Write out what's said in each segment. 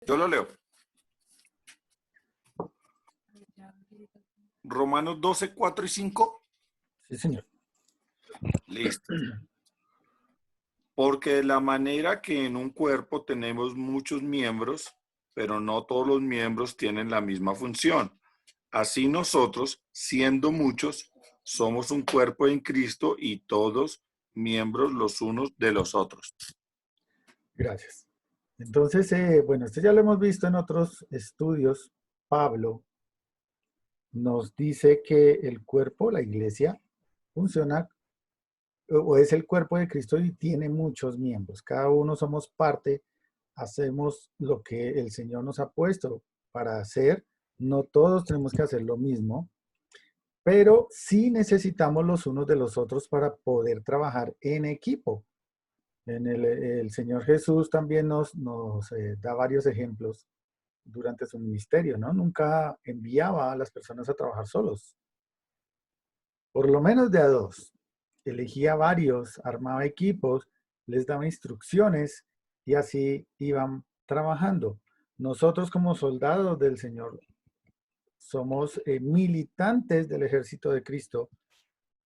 Yo lo leo. Romanos 12, 4 y 5. Sí, señor. Listo. Porque de la manera que en un cuerpo tenemos muchos miembros, pero no todos los miembros tienen la misma función. Así nosotros, siendo muchos, somos un cuerpo en Cristo y todos miembros los unos de los otros. Gracias. Entonces, bueno, esto ya lo hemos visto en otros estudios. Pablo nos dice que el cuerpo, la iglesia, funciona o es el cuerpo de Cristo y tiene muchos miembros. Cada uno somos parte, hacemos lo que el Señor nos ha puesto para hacer. No todos tenemos que hacer lo mismo, pero sí necesitamos los unos de los otros para poder trabajar en equipo. El Señor Jesús también nos da varios ejemplos durante su ministerio, ¿no? Nunca enviaba a las personas a trabajar solos, por lo menos de a dos. Elegía varios, armaba equipos, les daba instrucciones y así iban trabajando. Nosotros como soldados del Señor somos militantes del ejército de Cristo.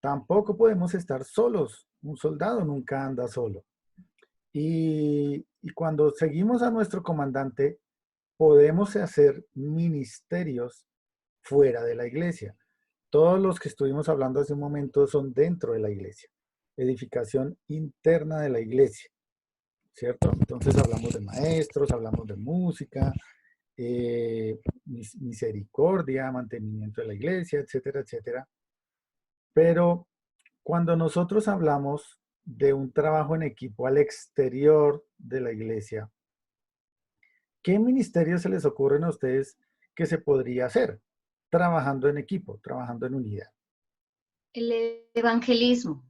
Tampoco podemos estar solos. Un soldado nunca anda solo. Y cuando seguimos a nuestro comandante, podemos hacer ministerios fuera de la iglesia. Todos los que estuvimos hablando hace un momento son dentro de la iglesia, edificación interna de la iglesia, ¿cierto? Entonces hablamos de maestros, hablamos de música, misericordia, mantenimiento de la iglesia, etcétera, etcétera. Pero cuando nosotros hablamos de un trabajo en equipo al exterior de la iglesia, ¿qué ministerio se les ocurren a ustedes que se podría hacer? Trabajando en equipo, trabajando en unidad. El evangelismo.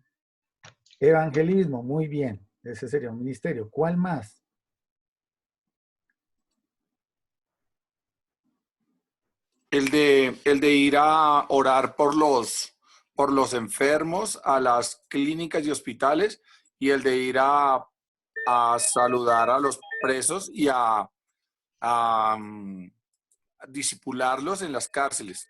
Evangelismo, muy bien. Ese sería un ministerio. ¿Cuál más? El de ir a orar por los enfermos a las clínicas y hospitales y el de ir a saludar a los presos y a disipularlos en las cárceles.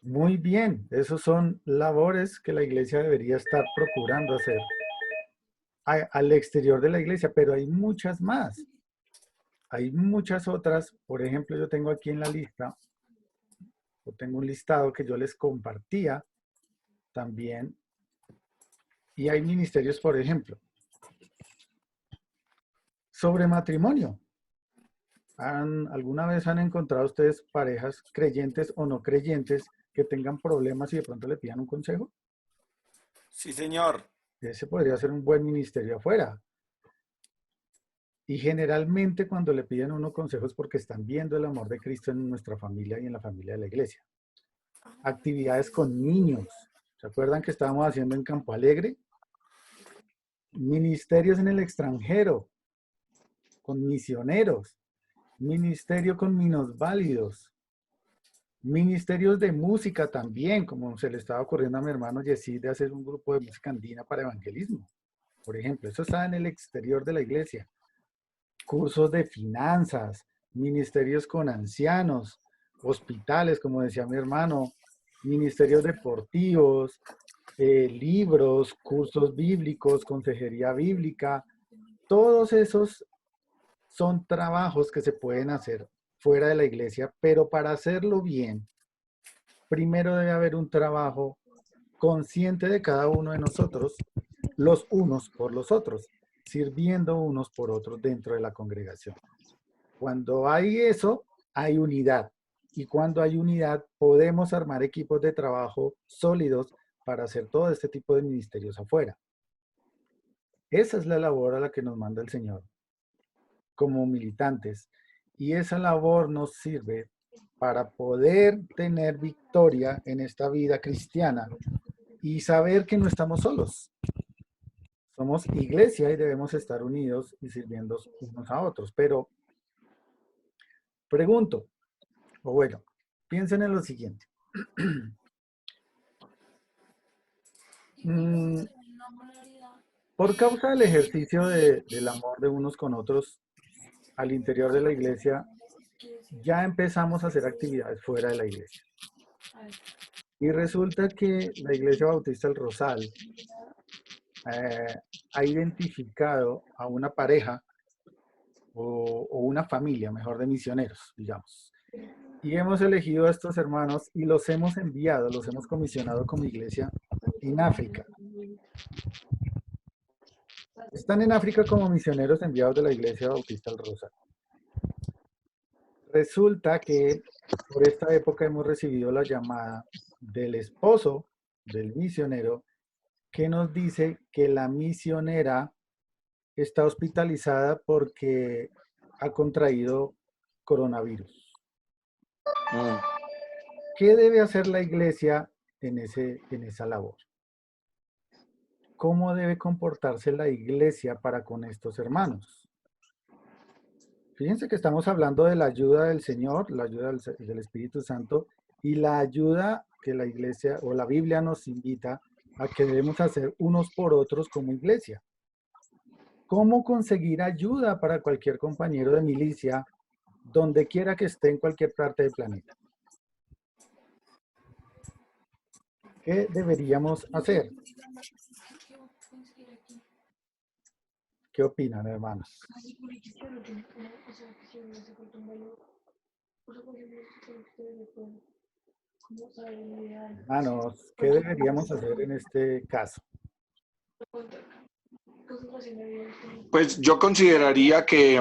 Muy bien. Esos son labores que la iglesia debería estar procurando hacer al exterior de la iglesia, pero hay muchas más. Hay muchas otras. Por ejemplo, yo tengo aquí en la lista, o tengo un listado que yo les compartía también. Y hay ministerios, por ejemplo, sobre matrimonio. ¿Alguna vez han encontrado ustedes parejas creyentes o no creyentes que tengan problemas y de pronto le pidan un consejo? Sí, señor. Ese podría ser un buen ministerio afuera. Y generalmente cuando le piden uno consejos porque están viendo el amor de Cristo en nuestra familia y en la familia de la iglesia. Actividades con niños. ¿Se acuerdan que estábamos haciendo en Campo Alegre? Ministerios en el extranjero, con misioneros. Ministerio con minusválidos. Ministerios de música también, como se le estaba ocurriendo a mi hermano Yesid de hacer un grupo de música andina para evangelismo. Por ejemplo, eso está en el exterior de la iglesia. Cursos de finanzas, ministerios con ancianos, hospitales, como decía mi hermano, ministerios deportivos, libros, cursos bíblicos, consejería bíblica. Todos esos son trabajos que se pueden hacer fuera de la iglesia, pero para hacerlo bien, primero debe haber un trabajo consciente de cada uno de nosotros, los unos por los otros, sirviendo unos por otros dentro de la congregación. Cuando hay eso, hay unidad. Y cuando hay unidad, podemos armar equipos de trabajo sólidos para hacer todo este tipo de ministerios afuera. Esa es la labor a la que nos manda el Señor como militantes. Y esa labor nos sirve para poder tener victoria en esta vida cristiana y saber que no estamos solos. Somos iglesia y debemos estar unidos y sirviendo unos a otros. Pero pregunto, o bueno, piensen en lo siguiente. Por causa del ejercicio del amor de unos con otros, al interior de la iglesia, ya empezamos a hacer actividades fuera de la iglesia. Y resulta que la Iglesia Bautista del Rosal ha identificado a una pareja o una familia, mejor, de misioneros, digamos. Y hemos elegido a estos hermanos y los hemos enviado, los hemos comisionado como iglesia en África. Están en África como misioneros enviados de la Iglesia Bautista del Rosal. Resulta que por esta época hemos recibido la llamada del esposo del misionero que nos dice que la misionera está hospitalizada porque ha contraído coronavirus. ¿Qué debe hacer la iglesia en esa labor? ¿Cómo debe comportarse la iglesia para con estos hermanos? Fíjense que estamos hablando de la ayuda del Señor, la ayuda del Espíritu Santo y la ayuda que la iglesia o la Biblia nos invita a que debemos hacer unos por otros como iglesia. ¿Cómo conseguir ayuda para cualquier compañero de milicia donde quiera que esté en cualquier parte del planeta? ¿Qué deberíamos hacer? ¿Qué opinan, hermanos? Hermanos, ¿qué deberíamos hacer en este caso? Pues yo consideraría que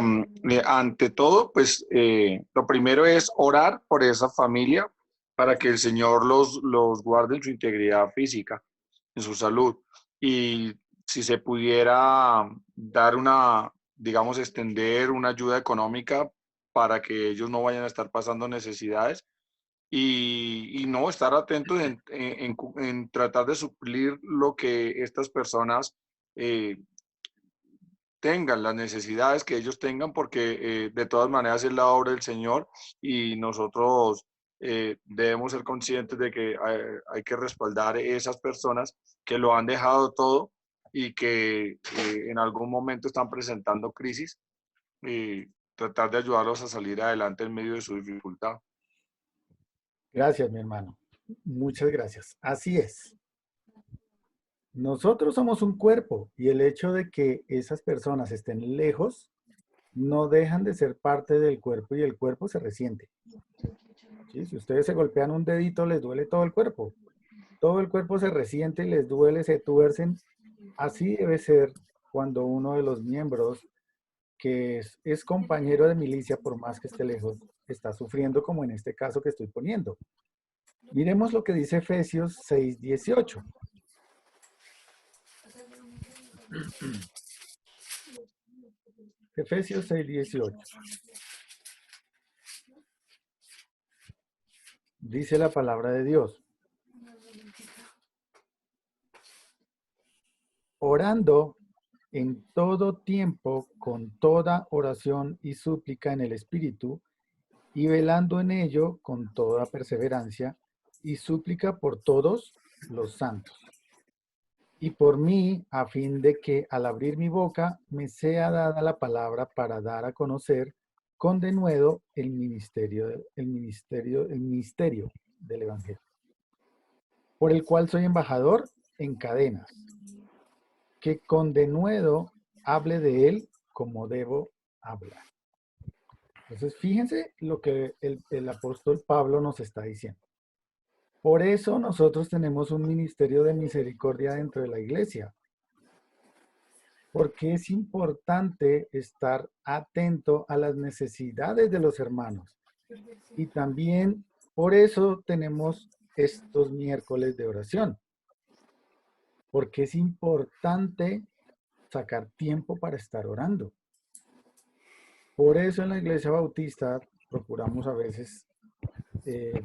ante todo, pues lo primero es orar por esa familia para que el Señor los guarde en su integridad física, en su salud. Y si se pudiera dar digamos, extender una ayuda económica para que ellos no vayan a estar pasando necesidades y no estar atentos en tratar de suplir lo que estas personas tengan, las necesidades que ellos tengan, porque de todas maneras es la obra del Señor y nosotros debemos ser conscientes de que hay que respaldar a esas personas que lo han dejado todo y que en algún momento están presentando crisis y tratar de ayudarlos a salir adelante en medio de su dificultad. Gracias, mi hermano. Muchas gracias. Así es. Nosotros somos un cuerpo y el hecho de que esas personas estén lejos no dejan de ser parte del cuerpo y el cuerpo se resiente. ¿Sí? Si ustedes se golpean un dedito, les duele todo el cuerpo. Todo el cuerpo se resiente, les duele, se tuercen. Así debe ser cuando uno de los miembros que es compañero de milicia, por más que esté lejos, está sufriendo, como en este caso que estoy poniendo. Miremos lo que dice Efesios 6:18. Efesios 6:18. Dice la palabra de Dios. Orando en todo tiempo con toda oración y súplica en el Espíritu, y velando en ello con toda perseverancia y súplica por todos los santos. Y por mí, a fin de que al abrir mi boca me sea dada la palabra para dar a conocer con denuedo el misterio del Evangelio, por el cual soy embajador en cadenas, que con denuedo hable de él como debo hablar. Entonces, fíjense lo que el apóstol Pablo nos está diciendo. Por eso nosotros tenemos un ministerio de misericordia dentro de la iglesia, porque es importante estar atento a las necesidades de los hermanos. Y también por eso tenemos estos miércoles de oración, porque es importante sacar tiempo para estar orando. Por eso en la Iglesia Bautista procuramos a veces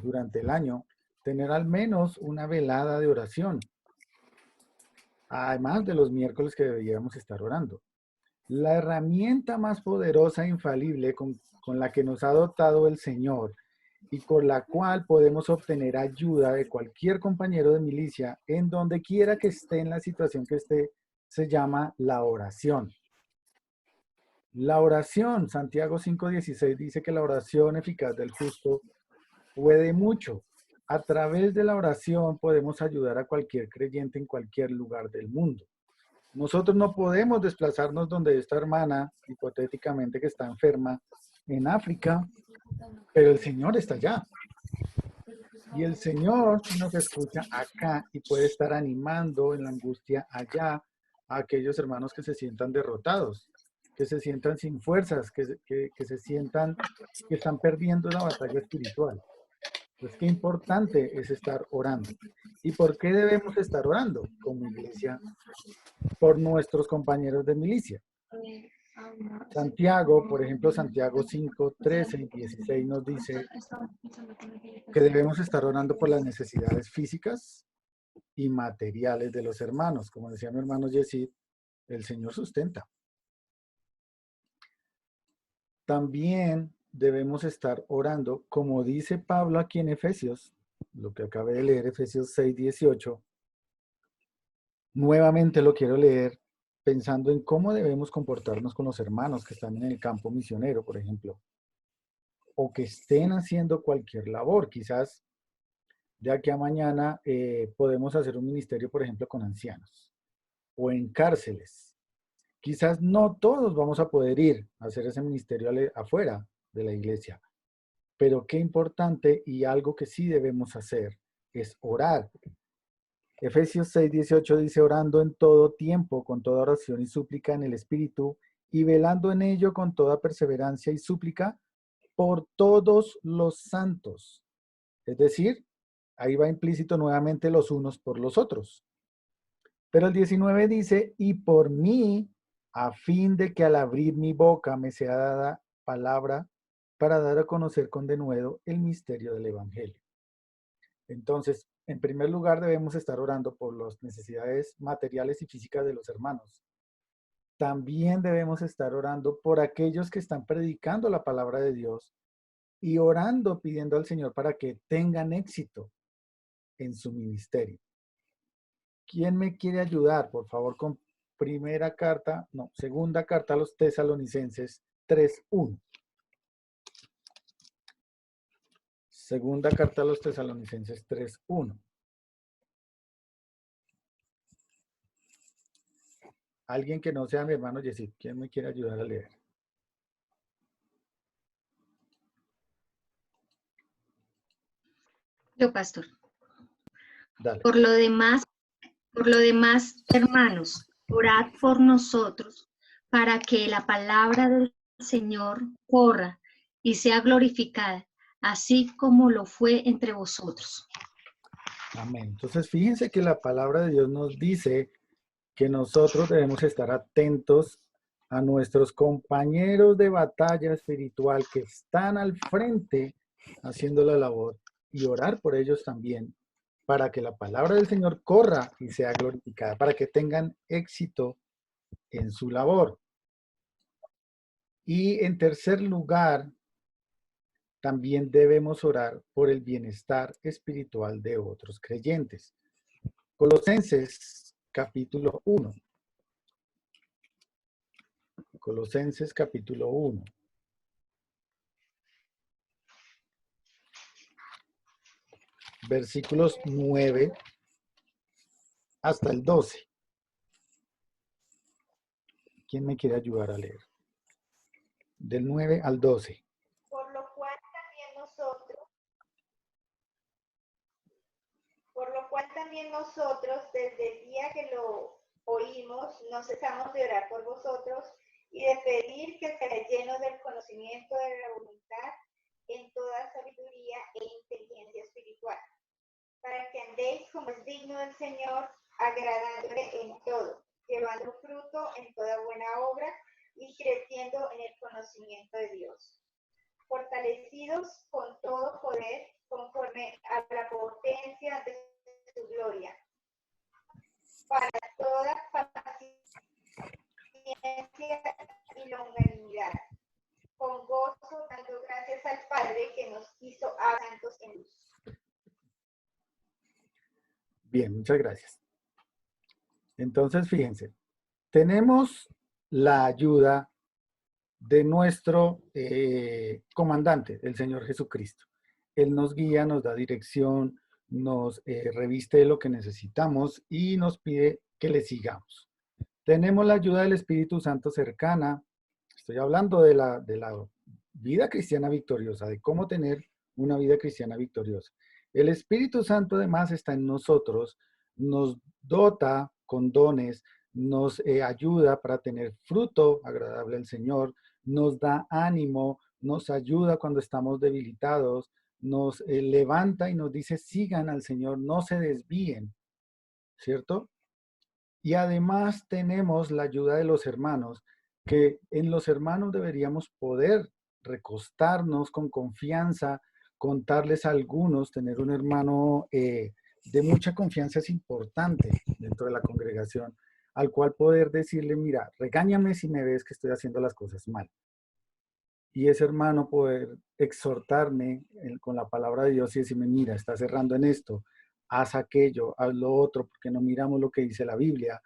durante el año tener al menos una velada de oración, además de los miércoles que deberíamos estar orando. La herramienta más poderosa e infalible con la que nos ha dotado el Señor y con la cual podemos obtener ayuda de cualquier compañero de milicia en donde quiera que esté en la situación que esté, se llama la oración. La oración, Santiago 5:16 dice que la oración eficaz del justo puede mucho. A través de la oración podemos ayudar a cualquier creyente en cualquier lugar del mundo. Nosotros no podemos desplazarnos donde esta hermana, hipotéticamente que está enferma en África, pero el Señor está allá. Y el Señor sí nos escucha acá y puede estar animando en la angustia allá a aquellos hermanos que se sientan derrotados, que se sientan sin fuerzas, que se sientan que están perdiendo la batalla espiritual. Pues qué importante es estar orando. ¿Y por qué debemos estar orando como iglesia? Por nuestros compañeros de milicia. Santiago, por ejemplo, Santiago 5, 13 y 16 nos dice que debemos estar orando por las necesidades físicas y materiales de los hermanos. Como decía mi hermano Yesid, el Señor sustenta. También debemos estar orando, como dice Pablo aquí en Efesios, lo que acabé de leer, Efesios 6, 18. Nuevamente lo quiero leer pensando en cómo debemos comportarnos con los hermanos que están en el campo misionero, por ejemplo, o que estén haciendo cualquier labor. Quizás de aquí a mañana podemos hacer un ministerio, por ejemplo, con ancianos o en cárceles. Quizás no todos vamos a poder ir a hacer ese ministerio afuera de la iglesia, pero qué importante y algo que sí debemos hacer es orar. Efesios 6, 18 dice, orando en todo tiempo, con toda oración y súplica en el Espíritu, y velando en ello con toda perseverancia y súplica por todos los santos. Es decir, ahí va implícito nuevamente los unos por los otros. Pero el 19 dice, y por mí, a fin de que al abrir mi boca me sea dada palabra para dar a conocer con denuedo el misterio del Evangelio. Entonces, en primer lugar, debemos estar orando por las necesidades materiales y físicas de los hermanos. También debemos estar orando por aquellos que están predicando la palabra de Dios y orando, pidiendo al Señor para que tengan éxito en su ministerio. ¿Quién me quiere ayudar, por favor, con segunda carta a los Tesalonicenses 3:1? Segunda carta a los Tesalonicenses 3:1. Alguien que no sea mi hermano Yesid, ¿quién me quiere ayudar a leer? Yo, pastor. Dale. Por lo demás, hermanos, orad por nosotros para que la palabra del Señor corra y sea glorificada, así como lo fue entre vosotros. Amén. Entonces, fíjense que la palabra de Dios nos dice que nosotros debemos estar atentos a nuestros compañeros de batalla espiritual que están al frente haciendo la labor y orar por ellos también para que la palabra del Señor corra y sea glorificada, para que tengan éxito en su labor. Y en tercer lugar, también debemos orar por el bienestar espiritual de otros creyentes. Colosenses capítulo 1. Colosenses capítulo 1. Versículos 9 hasta el 12. ¿Quién me quiere ayudar a leer? Del 9 al 12. Por lo cual también nosotros, desde el día que lo oímos, no cesamos de orar por vosotros y de pedir que seáis llenos del conocimiento de la voluntad en toda sabiduría e inteligencia espiritual, para que andéis como es digno del Señor, agradándole en todo, llevando fruto en toda buena obra y creciendo en el conocimiento de Dios, fortalecidos con todo poder conforme a la potencia de su gloria, para toda paciencia y longanimidad, con gozo dando gracias al Padre que nos hizo a santos en luz. Bien, muchas gracias. Entonces, fíjense, tenemos la ayuda de nuestro comandante, el Señor Jesucristo. Él nos guía, nos da dirección, nos reviste de lo que necesitamos y nos pide que le sigamos. Tenemos la ayuda del Espíritu Santo cercana. Estoy hablando de la vida cristiana victoriosa, de cómo tener una vida cristiana victoriosa. El Espíritu Santo además está en nosotros, nos dota con dones, nos ayuda para tener fruto agradable al Señor, nos da ánimo, nos ayuda cuando estamos debilitados, nos levanta y nos dice, sigan al Señor, no se desvíen, ¿cierto? Y además tenemos la ayuda de los hermanos, que en los hermanos deberíamos poder recostarnos con confianza, contarles a algunos, tener un hermano de mucha confianza es importante dentro de la congregación, al cual poder decirle, mira, regáñame si me ves que estoy haciendo las cosas mal. Y ese hermano poder exhortarme con la palabra de Dios y decirme, mira, estás errando en esto, haz aquello, haz lo otro, porque no miramos lo que dice la Biblia.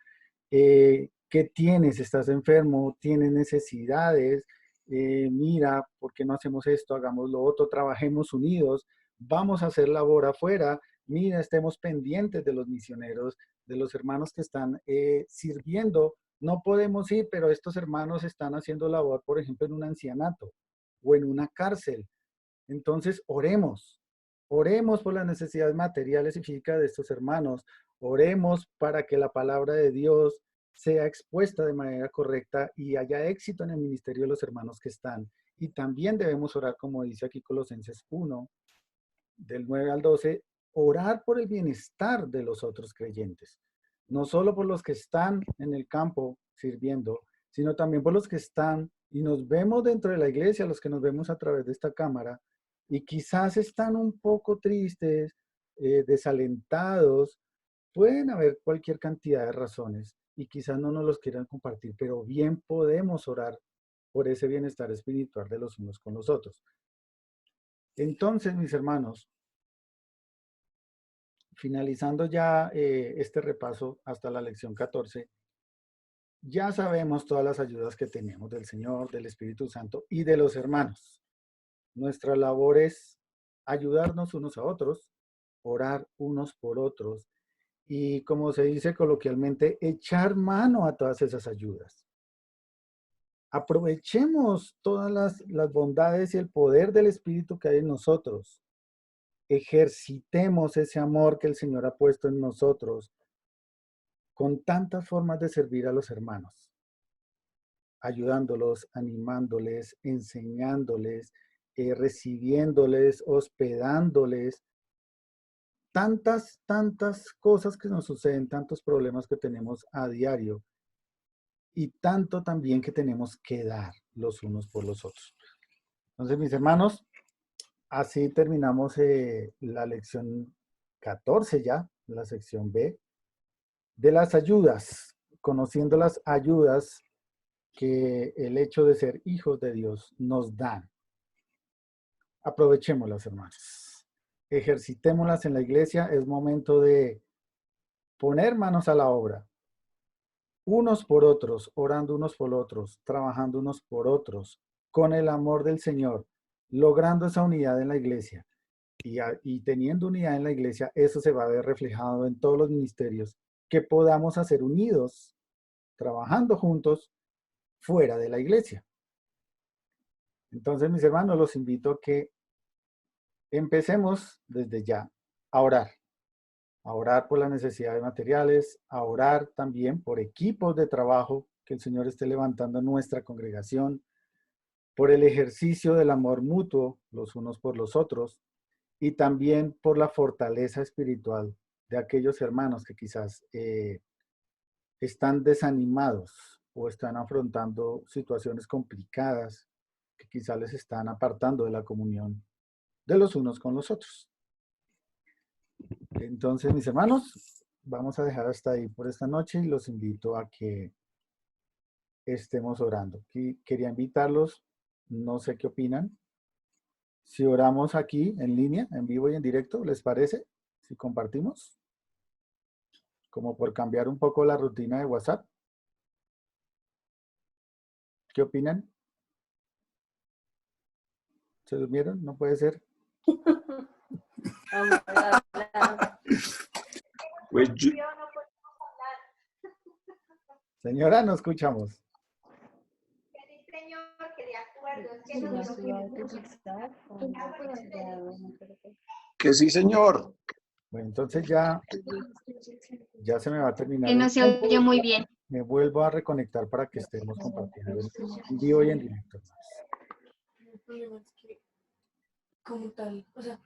¿Qué tienes? ¿Estás enfermo? ¿Tienes necesidades? Mira, ¿por qué no hacemos esto? Hagamos lo otro, trabajemos unidos, vamos a hacer labor afuera. Mira, estemos pendientes de los misioneros, de los hermanos que están sirviendo. No podemos ir, pero estos hermanos están haciendo labor, por ejemplo, en un ancianato o en una cárcel. Entonces, oremos. Oremos por las necesidades materiales y físicas de estos hermanos. Oremos para que la palabra de Dios sea expuesta de manera correcta y haya éxito en el ministerio de los hermanos que están. Y también debemos orar, como dice aquí Colosenses 1, del 9 al 12, orar por el bienestar de los otros creyentes. No solo por los que están en el campo sirviendo, sino también por los que están y nos vemos dentro de la iglesia, los que nos vemos a través de esta cámara, y quizás están un poco tristes, desalentados. Pueden haber cualquier cantidad de razones y quizás no nos los quieran compartir, pero bien podemos orar por ese bienestar espiritual de los unos con los otros. Entonces, mis hermanos, finalizando ya este repaso hasta la lección 14, ya sabemos todas las ayudas que tenemos del Señor, del Espíritu Santo y de los hermanos. Nuestra labor es ayudarnos unos a otros, orar unos por otros y, como se dice coloquialmente, echar mano a todas esas ayudas. Aprovechemos todas las bondades y el poder del Espíritu que hay en nosotros. Ejercitemos ese amor que el Señor ha puesto en nosotros con tantas formas de servir a los hermanos, ayudándolos, animándoles, enseñándoles, recibiéndoles, hospedándoles, tantas cosas que nos suceden, tantos problemas que tenemos a diario y tanto también que tenemos que dar los unos por los otros. Entonces, mis hermanos, así terminamos la lección 14 ya, la sección B, de las ayudas, conociendo las ayudas que el hecho de ser hijos de Dios nos dan. Aprovechémoslas, hermanos. Ejercitémoslas en la iglesia. Es momento de poner manos a la obra. Unos por otros, orando unos por otros, trabajando unos por otros, con el amor del Señor, logrando esa unidad en la iglesia. Y teniendo unidad en la iglesia, eso se va a ver reflejado en todos los ministerios, que podamos hacer unidos, trabajando juntos, fuera de la iglesia. Entonces, mis hermanos, los invito a que empecemos desde ya a orar por las necesidades materiales, a orar también por equipos de trabajo que el Señor esté levantando en nuestra congregación, por el ejercicio del amor mutuo los unos por los otros y también por la fortaleza espiritual de aquellos hermanos que quizás están desanimados o están afrontando situaciones complicadas que quizás les están apartando de la comunión de los unos con los otros. Entonces, mis hermanos, vamos a dejar hasta ahí por esta noche y los invito a que estemos orando. Quería invitarlos, no sé qué opinan. Si oramos aquí en línea, en vivo y en directo, ¿les parece? Si compartimos, como por cambiar un poco la rutina de WhatsApp. ¿Qué opinan? ¿Se durmieron? No puede ser. Vamos a hablar. Pues yo- Yo no podemos hablar. Señora, no escuchamos. Sí, señor, que de acuerdo. Es que Si no no lo se va a utilizar, o no, ya, bueno, creo que- que sí, señor. Bueno, entonces ya se me va a terminar Que no el se tiempo. oye muy bien. Me vuelvo a reconectar para que estemos compartiendo en vivo y en directo. El problema es que, como tal, o sea,